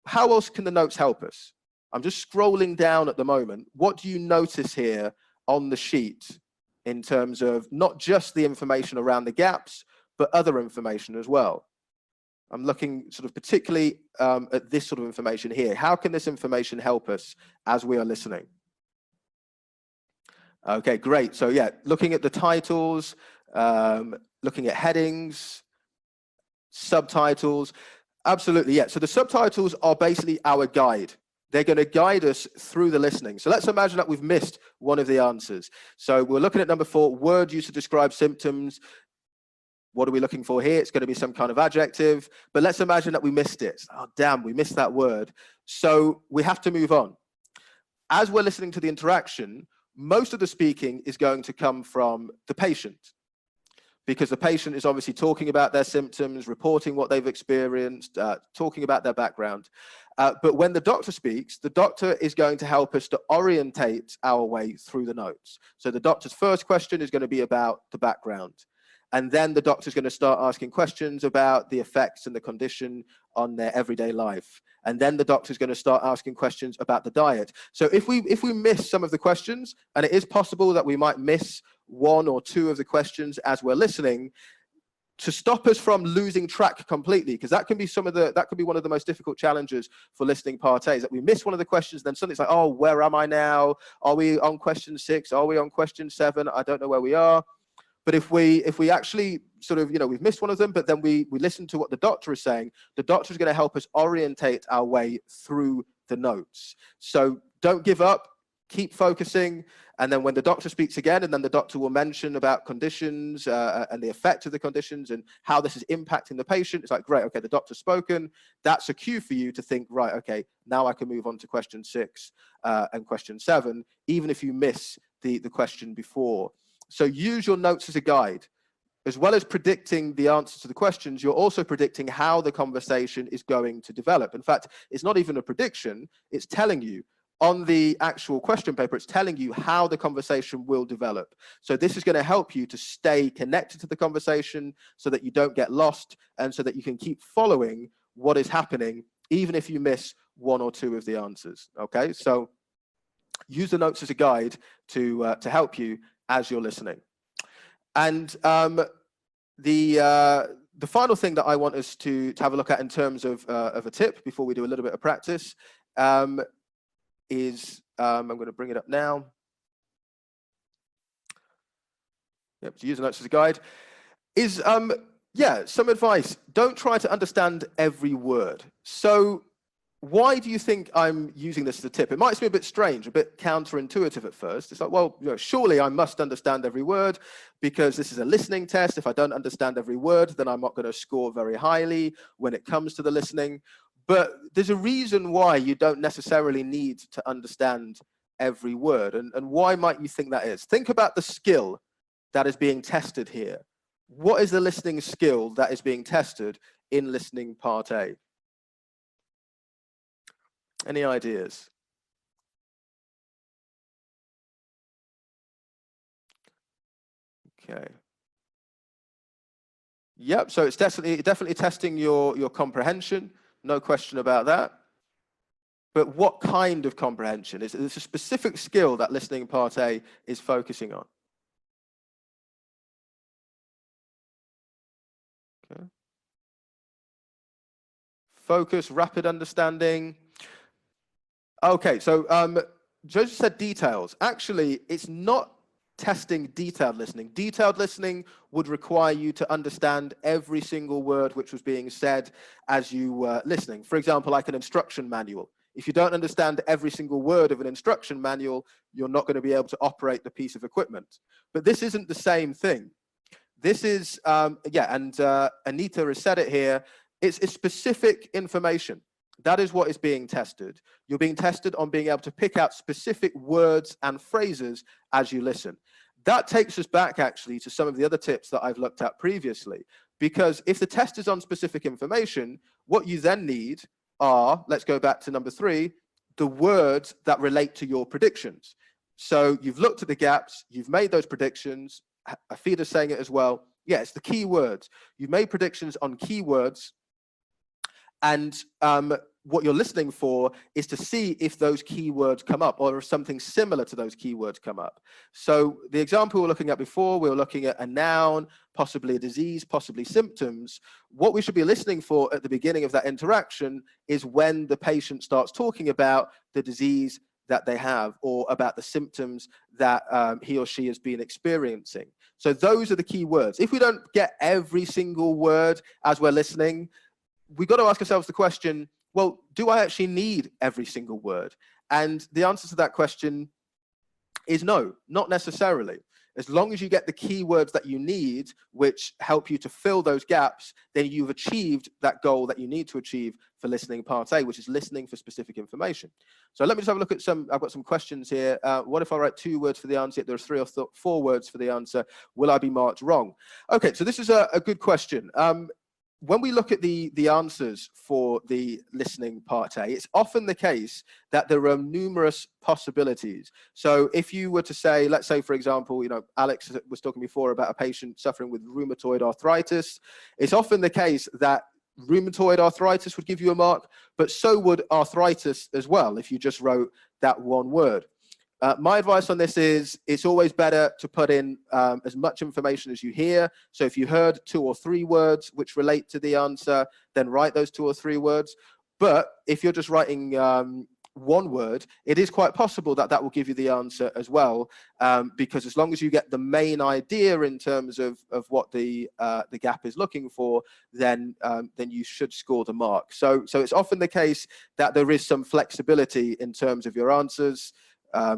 How else can the notes help us? I'm just scrolling down at the moment. What do you notice here on the sheet in terms of not just the information around the gaps, but other information as well? I'm looking sort of particularly at this sort of information here. How can this information help us as we are listening? Okay, great. So yeah, looking at the titles, looking at headings, subtitles. Absolutely, yeah. So the subtitles are basically our guide. They're going to guide us through the listening. So let's imagine that we've missed one of the answers. So we're looking at number 4, word used to describe symptoms. What are we looking for here? It's going to be some kind of adjective, but let's imagine that we missed it. Oh, damn, we missed that word. So we have to move on. As we're listening to the interaction, most of the speaking is going to come from the patient, because the patient is obviously talking about their symptoms, reporting what they've experienced, talking about their background. But when the doctor speaks, the doctor is going to help us to orientate our way through the notes. So the doctor's first question is going to be about the background. And then the doctor's going to start asking questions about the effects and the condition on their everyday life. And then the doctor's going to start asking questions about the diet. So if we miss some of the questions, and it is possible that we might miss 1 or 2 of the questions as we're listening, to stop us from losing track completely, because that can be one of the most difficult challenges for listening part A, is that we miss one of the questions, then suddenly it's like, oh, where am I now? Are we on question 6? Are we on question 7? I don't know where we are. But if we actually sort of, we've missed one of them, but then we listen to what the doctor is saying, the doctor is going to help us orientate our way through the notes. So don't give up, keep focusing. And then when the doctor speaks again, and then the doctor will mention about conditions and the effect of the conditions and how this is impacting the patient, it's like, great, okay, the doctor's spoken. That's a cue for you to think, right, okay, now I can move on to question 6 and question 7, even if you miss the question before. So use your notes as a guide. As well as predicting the answers to the questions, you're also predicting how the conversation is going to develop. In fact, it's not even a prediction, it's telling you, on the actual question paper, it's telling you how the conversation will develop. So this is going to help you to stay connected to the conversation so that you don't get lost and so that you can keep following what is happening, even if you miss one or two of the answers. Okay, so use the notes as a guide to help you as you're listening. And the final thing that I want us to have a look at in terms of a tip before we do a little bit of practice is, I'm going to bring it up now. Yep, so use the notes as a guide. Is, yeah, some advice. Don't try to understand every word. So why do you think I'm using this as a tip? It might seem a bit strange, a bit counterintuitive at first. It's like, well, you know, surely I must understand every word because this is a listening test. If I don't understand every word, then I'm not going to score very highly when it comes to the listening. But there's a reason why you don't necessarily need to understand every word. And why might you think that is? Think about the skill that is being tested here. What is the listening skill that is being tested in listening part A? Any ideas? Okay. Yep, so it's definitely testing your comprehension, no question about that. But what kind of comprehension? It's a specific skill that listening part A is focusing on. Okay. Focus, rapid understanding. Okay, so Joseph said details. Actually, it's not testing detailed listening. Detailed listening would require you to understand every single word which was being said as you were listening. For example, like an instruction manual. If you don't understand every single word of an instruction manual, you're not going to be able to operate the piece of equipment. But this isn't the same thing. This is, yeah, and Anita has said it here, it's specific information. That is what is being tested. You're being tested on being able to pick out specific words and phrases as you listen. That takes us back actually to some of the other tips that I've looked at previously, because if the test is on specific information, what you then need are, let's go back to number 3, the words that relate to your predictions. So you've looked at the gaps, you've made those predictions, Afida's saying it as well. Yeah, it's the key words. You've made predictions on keywords, and what you're listening for is to see if those keywords come up or if something similar to those keywords come up. So the example we were looking at before, we were looking at a noun, possibly a disease, possibly symptoms. What we should be listening for at the beginning of that interaction is when the patient starts talking about the disease that they have or about the symptoms that he or she has been experiencing. So those are the key words. If we don't get every single word as we're listening, we've got to ask ourselves the question, well, do I actually need every single word? And the answer to that question is no, not necessarily. As long as you get the keywords that you need, which help you to fill those gaps, then you've achieved that goal that you need to achieve for listening part A, which is listening for specific information. So let me just have a look at some, I've got some questions here. What if I write 2 words for the answer, yet there are 3 or 4 words for the answer? Will I be marked wrong? Okay, so this is a good question. When we look at the answers for the listening part A, it's often the case that there are numerous possibilities. So if you were to say, let's say, for example, you know, Alex was talking before about a patient suffering with rheumatoid arthritis. It's often the case that rheumatoid arthritis would give you a mark, but so would arthritis as well if you just wrote that one word. My advice on this is it's always better to put in as much information as you hear. So if you heard 2 or 3 words which relate to the answer, then write those 2 or 3 words. But if you're just writing 1 word, it is quite possible that that will give you the answer as well, because as long as you get the main idea in terms of what the gap is looking for, then you should score the mark. So it's often the case that there is some flexibility in terms of your answers.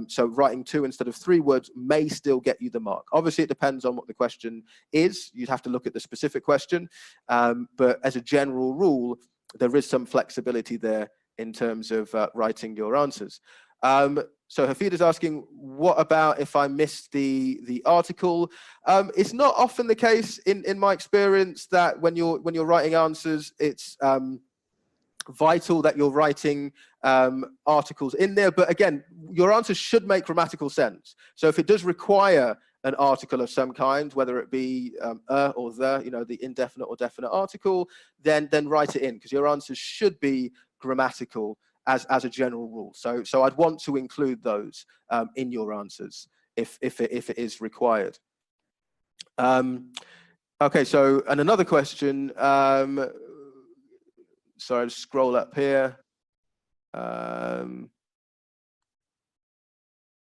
So writing 2 instead of 3 words may still get you the mark. Obviously, it depends on what the question is. You'd have to look at the specific question. But as a general rule, there is some flexibility there in terms of writing your answers. So Hafida's asking, what about if I missed the article? It's not often the case in my experience that when you're writing answers, it's vital that you're writing articles in there. But again, your answers should make grammatical sense. So if it does require an article of some kind, whether it be or the, you know, the indefinite or definite article, then write it in, because your answers should be grammatical as a general rule. So I'd want to include those in your answers if it is required. Okay, so and another question. Sorry, I'll scroll up here.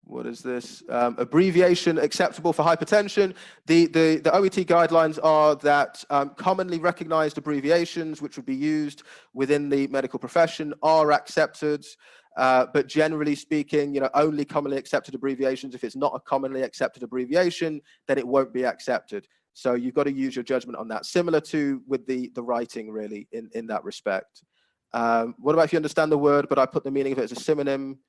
What is this? Abbreviation acceptable for hypertension. The OET guidelines are that commonly recognized abbreviations, which would be used within the medical profession, are accepted. But generally speaking, you know, only commonly accepted abbreviations. If it's not a commonly accepted abbreviation, then it won't be accepted. So you've got to use your judgment on that. Similar to with the writing, really, in that respect. What about if you understand the word, but I put the meaning of it as a synonym?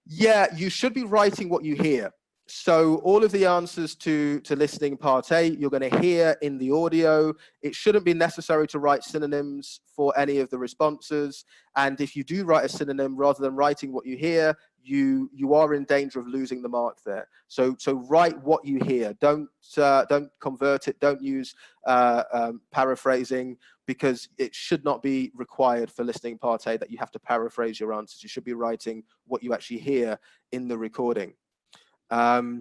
Yeah, you should be writing what you hear. So all of the answers to listening part A, you're going to hear in the audio. It shouldn't be necessary to write synonyms for any of the responses. And if you do write a synonym rather than writing what you hear, you are in danger of losing the mark there. So write what you hear. Don't convert it. Don't use paraphrasing, because it should not be required for listening part A that you have to paraphrase your answers. You should be writing what you actually hear in the recording. Yeah,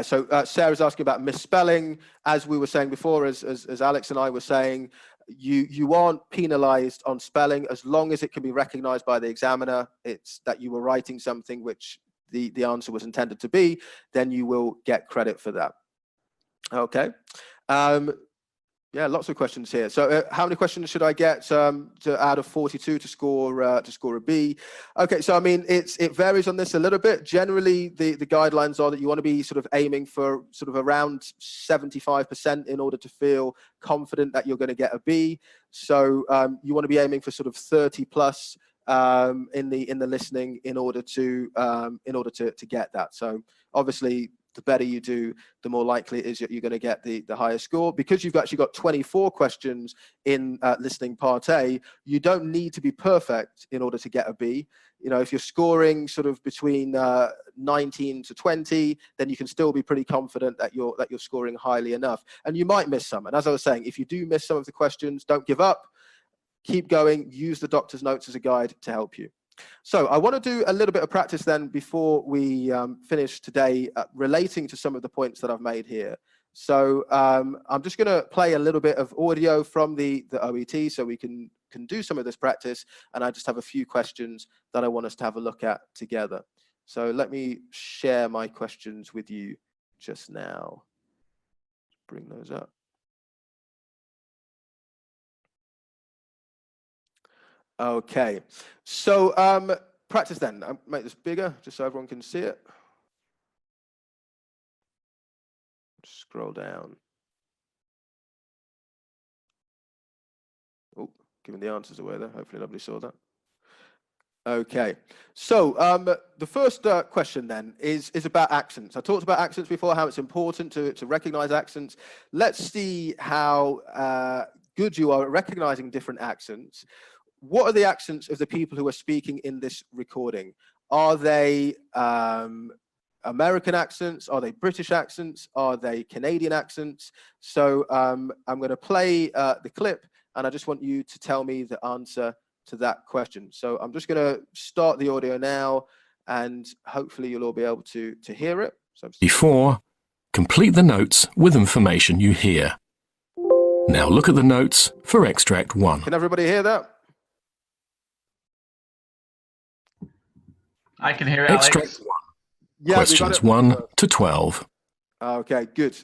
so Sarah's asking about misspelling. As we were saying before, as Alex and I were saying, you aren't penalized on spelling as long as it can be recognized by the examiner. It's that you were writing something which the answer was intended to be, then you will get credit for that. Okay. Yeah, lots of questions here. So how many questions should I get to out of 42 to score a B? Okay, so I mean, it varies on this a little bit. Generally, the guidelines are that you want to be sort of aiming for sort of around 75% in order to feel confident that you're going to get a B. So you want to be aiming for sort of 30 plus in the listening in order to get that. So obviously, the better you do, the more likely it is that you're going to get the higher score. Because you've actually got 24 questions in listening part A, you don't need to be perfect in order to get a B. You know, if you're scoring sort of between 19 to 20, then you can still be pretty confident that you're scoring highly enough. And you might miss some. And as I was saying, if you do miss some of the questions, don't give up. Keep going. Use the doctor's notes as a guide to help you. So I want to do a little bit of practice then before we finish today relating to some of the points that I've made here. So I'm just going to play a little bit of audio from the OET so we can do some of this practice, and I just have a few questions that I want us to have a look at together. So let me share my questions with you just now. Bring those up. Okay, so practice then. I'll make this bigger just so everyone can see it. Scroll down. Oh, giving the answers away there. Hopefully nobody saw that. Okay, so the first question then is about accents. I talked about accents before, how it's important to recognize accents. Let's see how good you are at recognizing different accents. What are the accents of the people who are speaking in this recording? Are they American accents? Are they British accents? Are they Canadian accents? So I'm going to play the clip, and I just want you to tell me the answer to that question. So I'm just going to start the audio now, and hopefully you'll all be able to hear it. So before, complete the notes with information you hear. Now look at the notes for extract 1. Can everybody hear that? I can hear it, Alex. Extract 1. Yeah, Questions 1 to 12. Okay, good.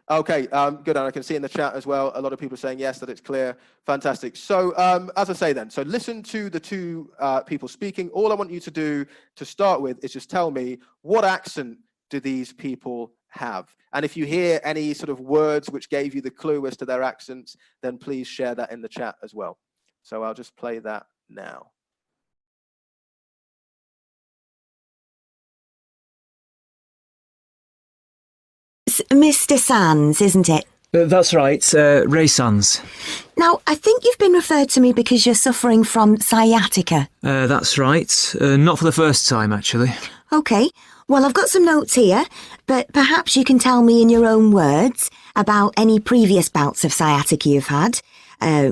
Okay, good. And I can see in the chat as well, a lot of people are saying yes, that it's clear. Fantastic. So as I say then, so listen to the two people speaking. All I want you to do to start with is just tell me, what accent do these people have? And if you hear any sort of words which gave you the clue as to their accents, then please share that in the chat as well. So I'll just play that now. Mr. Sands, isn't it? That's right, Ray Sans. Now, I think you've been referred to me because you're suffering from sciatica. That's right, not for the first time, actually. OK, well, I've got some notes here, but perhaps you can tell me in your own words about any previous bouts of sciatica you've had,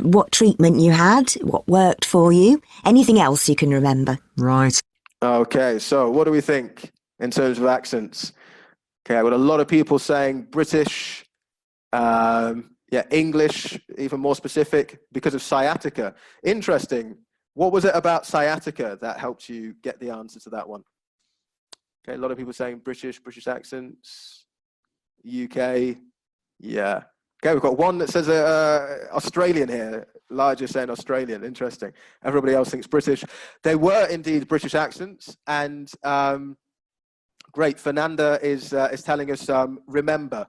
what treatment you had, what worked for you, anything else you can remember. Right. Okay, so what do we think in terms of accents? Okay, I've got a lot of people saying British, yeah, English, even more specific, because of sciatica. Interesting. What was it about sciatica that helped you get the answer to that one? Okay, a lot of people saying British accents, UK, yeah. Okay, we've got one that says Australian here. Larger saying Australian, interesting. Everybody else thinks British. They were indeed British accents, and great, Fernanda is telling us, remember.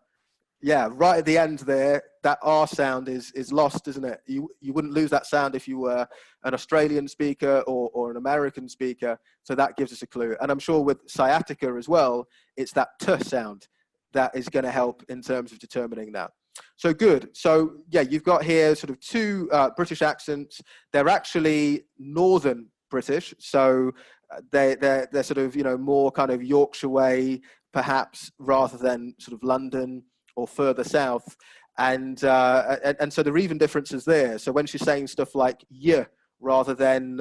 Yeah, right at the end there, that R sound is lost, isn't it? You wouldn't lose that sound if you were an Australian speaker or an American speaker, so that gives us a clue. And I'm sure with sciatica as well, it's that T sound that is going to help in terms of determining that. So good. So yeah, you've got here sort of two British accents. They're actually Northern British, so they're sort of, you know, more kind of Yorkshire way, perhaps, rather than sort of London or further south, and so there are even differences there. So when she's saying stuff like "yeah" rather than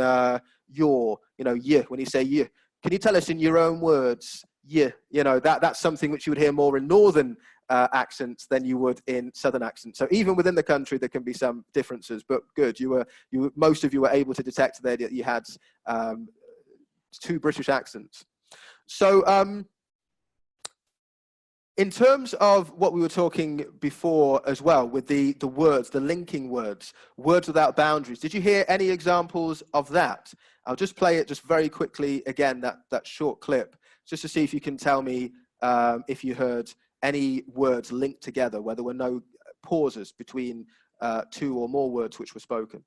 "your," you know, "yeah," when you say "yeah," can you tell us in your own words "yeah"? You know, that's something which you would hear more in northern accents than you would in southern accents. So even within the country, there can be some differences. But good, most of you were able to detect there that you had two British accents. So. In terms of what we were talking before as well, with the words, the linking words, words without boundaries, did you hear any examples of that? I'll just play it just very quickly again, that short clip, just to see if you can tell me if you heard any words linked together, where there were no pauses between two or more words which were spoken.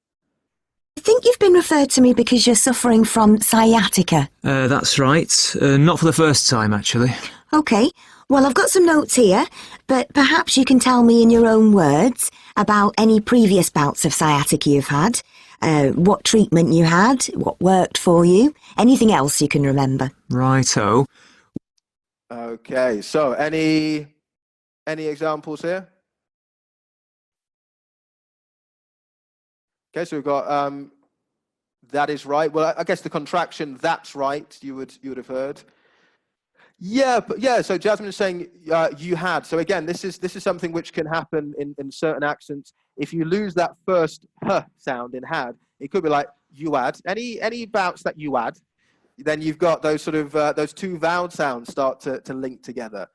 I think you've been referred to me because you're suffering from sciatica. That's right, not for the first time, actually. OK, well, I've got some notes here, but perhaps you can tell me in your own words about any previous bouts of sciatica you've had, what treatment you had, what worked for you, anything else you can remember. Righto. Okay, so any examples here? Okay, so we've got that is right. Well, I guess the contraction "that's right" you would have heard. Yeah, but yeah. So Jasmine is saying you had. So again, this is something which can happen in certain accents. If you lose that first "h" sound in "had," it could be like "you had." Any bouts that "you had," then you've got those sort of those two vowel sounds start to link together.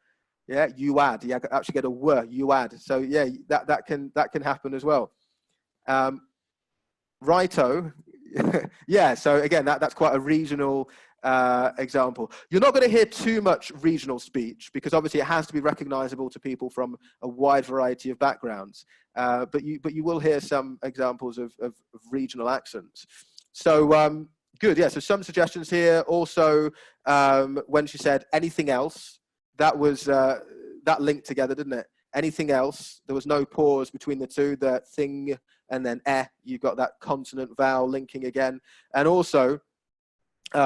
Yeah, you had. You actually get a "w," you had. So yeah, that can happen as well. Righto. Yeah, so again, that's quite a regional example. You're not going to hear too much regional speech because obviously it has to be recognizable to people from a wide variety of backgrounds. But you will hear some examples of regional accents. So good, yeah. So some suggestions here. Also, when she said anything else, that was that linked together, didn't it? Anything else? There was no pause between the two. The thing and then you got that consonant vowel linking again. And also,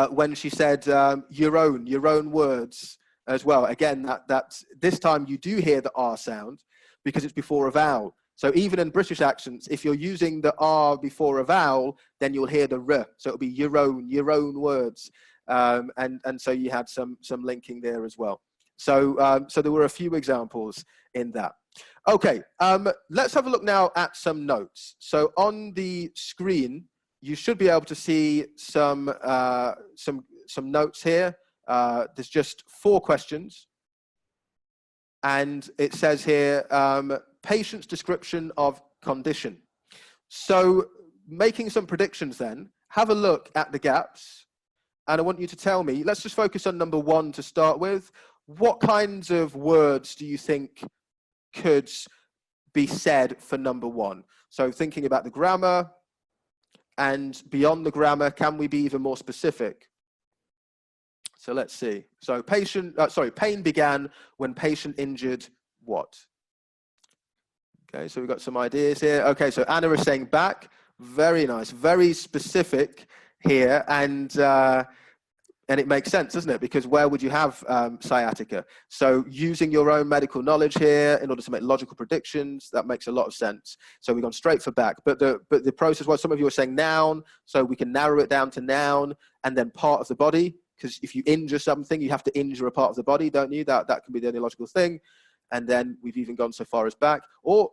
when she said your own words as well. Again, that's this time you do hear the R sound because it's before a vowel. So even in British accents, if you're using the R before a vowel, then you'll hear the R. So it'll be your own words. And so you had some linking there as well. So so there were a few examples in that. Okay, let's have a look now at some notes. So on the screen, you should be able to see some notes here. There's just 4 questions. And it says here, patient's description of condition. So making some predictions then, have a look at the gaps. And I want you to tell me, let's just focus on number 1 to start with. What kinds of words do you think could be said for number 1? So thinking about the grammar and beyond the grammar, can we be even more specific? So let's see. So pain began when patient injured what? Okay, so we've got some ideas here. Okay, so Anna is saying back. Very nice, very specific here, and it makes sense, doesn't it? Because where would you have sciatica? So using your own medical knowledge here in order to make logical predictions, that makes a lot of sense. So we've gone straight for back. But the process was, some of you are saying noun, so we can narrow it down to noun and then part of the body. Because if you injure something, you have to injure a part of the body, don't you? That can be the only logical thing. And then we've even gone so far as back. Or